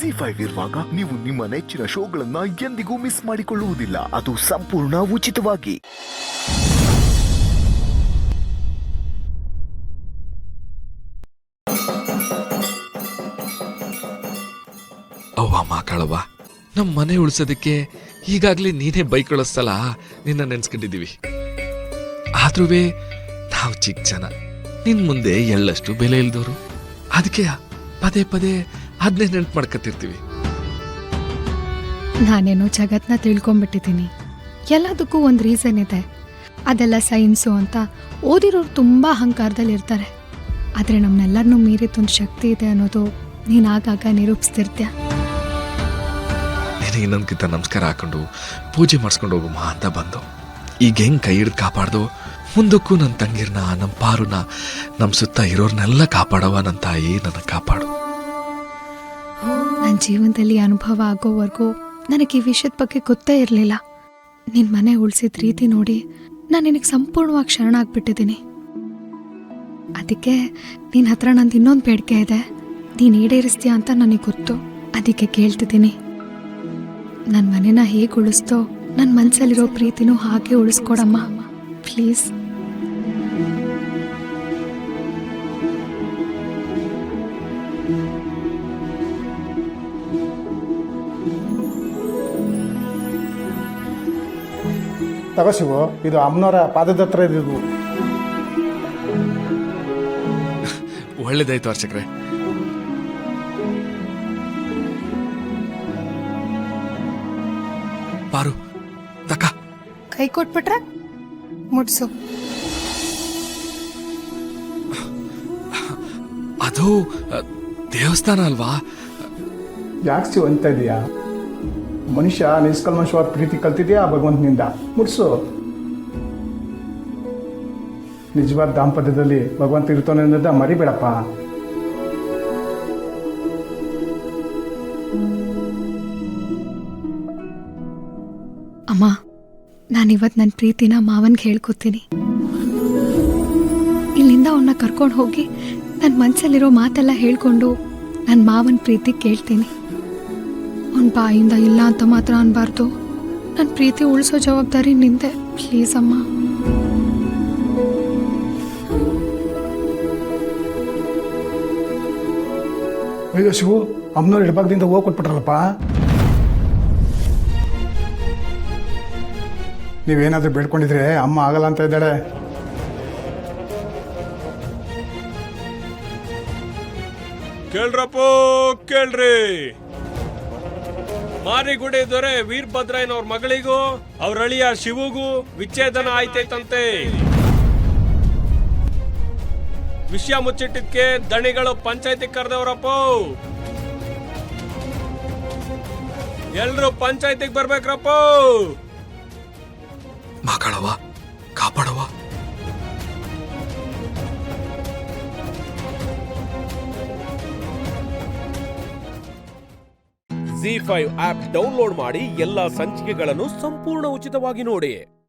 ZEE5 ಇರುವಾಗ ನೀವು ನಿಮ್ಮ ನೆಚ್ಚಿನ ಶೋಗಳನ್ನ ಎಂದಿಗೂ ಮಿಸ್ ಮಾಡಿಕೊಳ್ಳುವುದಿಲ್ಲ. ಅದು ಸಂಪೂರ್ಣ ಉಚಿತವಾಗಿ. ಅವ್ವ ಮಾಕಾಳವ್ವ, ನಮ್ಮ ಮನೆ ಉಳಿಸೋದಕ್ಕೆ ಈಗಾಗಲೇ ನೀನೇ ಬೈಕ್ ಕಳಿಸ್ತಲ್ಲ, ನಿನ್ನ ನೆನ್ಸ್ಕೊಂಡಿದ್ದೀವಿ. ಆದ್ರೂ ನಾವು ಚಿಕ್ಕ ಜನ, ನಿನ್ ಮುಂದೆ ಎಳ್ಳಷ್ಟು ಬೆಲೆ ಇಲ್ದೋರು. ಅದಕ್ಕೆ ಪದೇ ಪದೇ ಅದನ್ನೇ ನೆನ್ಪು ಮಾಡ್ಕೊತಿರ್ತೀವಿ. ನಾನೇನೋ ಜಗತ್ನ ತಿಳ್ಕೊಂಡ್ಬಿಟ್ಟಿದ್ದೀನಿ. ಎಲ್ಲದಕ್ಕೂ ಒಂದು ರೀಸನ್ ಇದೆ. ಅದೆಲ್ಲ ಸೈನ್ಸು ಅಂತ ಓದಿರೋರು ತುಂಬ ಅಹಂಕಾರದಲ್ಲಿ ಇರ್ತಾರೆ. ಆದರೆ ನಮ್ಮನ್ನೆಲ್ಲರನ್ನೂ ಮೀರಿದೊಂದು ಶಕ್ತಿ ಇದೆ ಅನ್ನೋದು ನೀನು ಆಗಾಗ ನಿರೂಪಿಸ್ತಿರ್ತೀಯ. ನಿನಗೆ ಇನ್ನೊಂದ್ಕಿಂತ ನಮಸ್ಕಾರ ಹಾಕೊಂಡು ಪೂಜೆ ಮಾಡಿಸ್ಕೊಂಡು ಹೋಗುಮ್ಮ ಅಂತ ಬಂದು ಈಗ ಹೆಂಗ್ ಕೈ ಹಿಡಿದು ಕಾಪಾಡ್ದು, ಮುಂದಕ್ಕೂ ನನ್ನ ತಂಗಿರ್ನ, ನಮ್ಮ ಪಾರುನ, ನಮ್ಮ ಸುತ್ತ ಇರೋರ್ನೆಲ್ಲ ಕಾಪಾಡವ ನನ್ನ ತಾಯಿ, ನನ್ನ ಕಾಪಾಡು. ನನ್ನ ಜೀವನದಲ್ಲಿ ಅನುಭವ ಆಗೋವರೆಗೂ ನನಗೆ ಈ ವಿಷಯದ ಬಗ್ಗೆ ಗೊತ್ತೇ ಇರಲಿಲ್ಲ. ನಿನ್ನ ಮನೆ ಉಳಿಸಿದ ರೀತಿ ನೋಡಿ ನಾನು ನಿನಗೆ ಸಂಪೂರ್ಣವಾಗಿ ಶರಣಾಗ್ಬಿಟ್ಟಿದ್ದೀನಿ. ಅದಕ್ಕೆ ನಿನ್ನ ಹತ್ರ ನಂದು ಇನ್ನೊಂದು ಬೇಡಿಕೆ ಇದೆ. ನೀನು ಈಡೇರಿಸ್ತೀಯ ಅಂತ ನನಗೆ ಗೊತ್ತು. ಅದಕ್ಕೆ ಕೇಳ್ತಿದ್ದೀನಿ, ನನ್ನ ಮನೆನ ಹೇಗೆ ಉಳಿಸ್ತೋ ನನ್ನ ಮನಸ್ಸಲ್ಲಿರೋ ಪ್ರೀತಿನೂ ಹಾಗೆ ಉಳಿಸ್ಕೊಡಮ್ಮ, ಪ್ಲೀಸ್. ತಗೋ ಶಿವು, ಇದು ಅಮ್ಮನವರ ಪಾದದ ಹತ್ರ ಇದ್ದು. ಒಳ್ಳೇದಾಯ್ತು ಅರ್ಚಕ್ರೆ. ಪಾರು ತಕ ಕೈ ಕೊಟ್ಬಿಟ್ರೆ ಮುಟ್ಸು. ಅದು ದೇವಸ್ಥಾನ ಅಲ್ವಾ? ಯಾಕೆ ಶಿವ ಅಂತ ಇದೆಯಾ? ಮನುಷ್ಯ ನಿಷ್ಕಲ್ಮಶವಾದ ಪ್ರೀತಿ ಕಲ್ತಿದ್ಯಾ ಭಗವಂತನಿಂದ. ಮುಟ್ಸು. ನಿಜವಾದ ದಾಂಪತ್ಯದಲ್ಲಿ ಭಗವಂತ ಇರ್ತಾನೆ ಅನ್ನೋದ ಮರಿಬೇಡಪ್ಪ. ಅಮ್ಮ, ನಾನಿವತ್ತು ನನ್ನ ಪ್ರೀತಿನ ಮಾವನ್ಗೆ ಹೇಳ್ಕೊತೀನಿ. ಇಲ್ಲಿಂದ ಅವನ್ನ ಕರ್ಕೊಂಡು ಹೋಗಿ ನನ್ನ ಮನಸ್ಸಲ್ಲಿರೋ ಮಾತೆಲ್ಲ ಹೇಳ್ಕೊಂಡು ನನ್ನ ಮಾವನ ಪ್ರೀತಿ ಕೇಳ್ತೀನಿ. ಅವನ ಬಾಯಿಂದ ಇಲ್ಲ ಅಂತ ಮಾತ್ರ ಅನ್ಬಾರ್ದು. ನನ್ನ ಪ್ರೀತಿ ಉಳಿಸೋ ಜವಾಬ್ದಾರಿ ನಿಂದೆ, ಪ್ಲೀಸ್ ಅಮ್ಮ. ಅಯ್ಯೋ ಶಿವು, ಅಮ್ಮನವ್ರು ಎಡಭಾಗದಿಂದ ಹೋಗಿ ಕೊಟ್ಬಿಟ್ರಲ್ಲಪ್ಪ. ನೀವೇನಾದ್ರೂ ಬೇಡ್ಕೊಂಡಿದ್ರೆ ಅಮ್ಮ ಆಗಲ್ಲ ಅಂತ ಇದ್ದಾಳೆ. ಕೇಳ್ರಪ್ಪೋ ಕೇಳ್ರಿ. ಮಾರಿಗುಡಿ ದೊರೆ ವೀರಭದ್ರಯ್ಯನವ್ರ ಮಗಳಿಗೂ ಅವ್ರ ಅಳಿಯ ಶಿವಗೂ ವಿಚ್ಛೇದನ ಆಯ್ತೈತಂತೆ. ವಿಷಯ ಮುಚ್ಚಿಟ್ಟಿದ್ಕೆ ದಣಿಗಳು ಪಂಚಾಯತಿ ಕರೆದವ್ರಪ್ಪ. ಎಲ್ರು ಪಂಚಾಯತಿಗೆ ಬರ್ಬೇಕ್ರಪ್ಪ. ಮಕ್ಕಳವ ಕಾಪಾಡವ. ZEE5 ಆಪ್ ಡೌನ್ಲೋಡ್ ಮಾಡಿ ಎಲ್ಲಾ ಸಂಚಿಕೆಗಳನ್ನು ಸಂಪೂರ್ಣ ಉಚಿತವಾಗಿ ನೋಡಿ.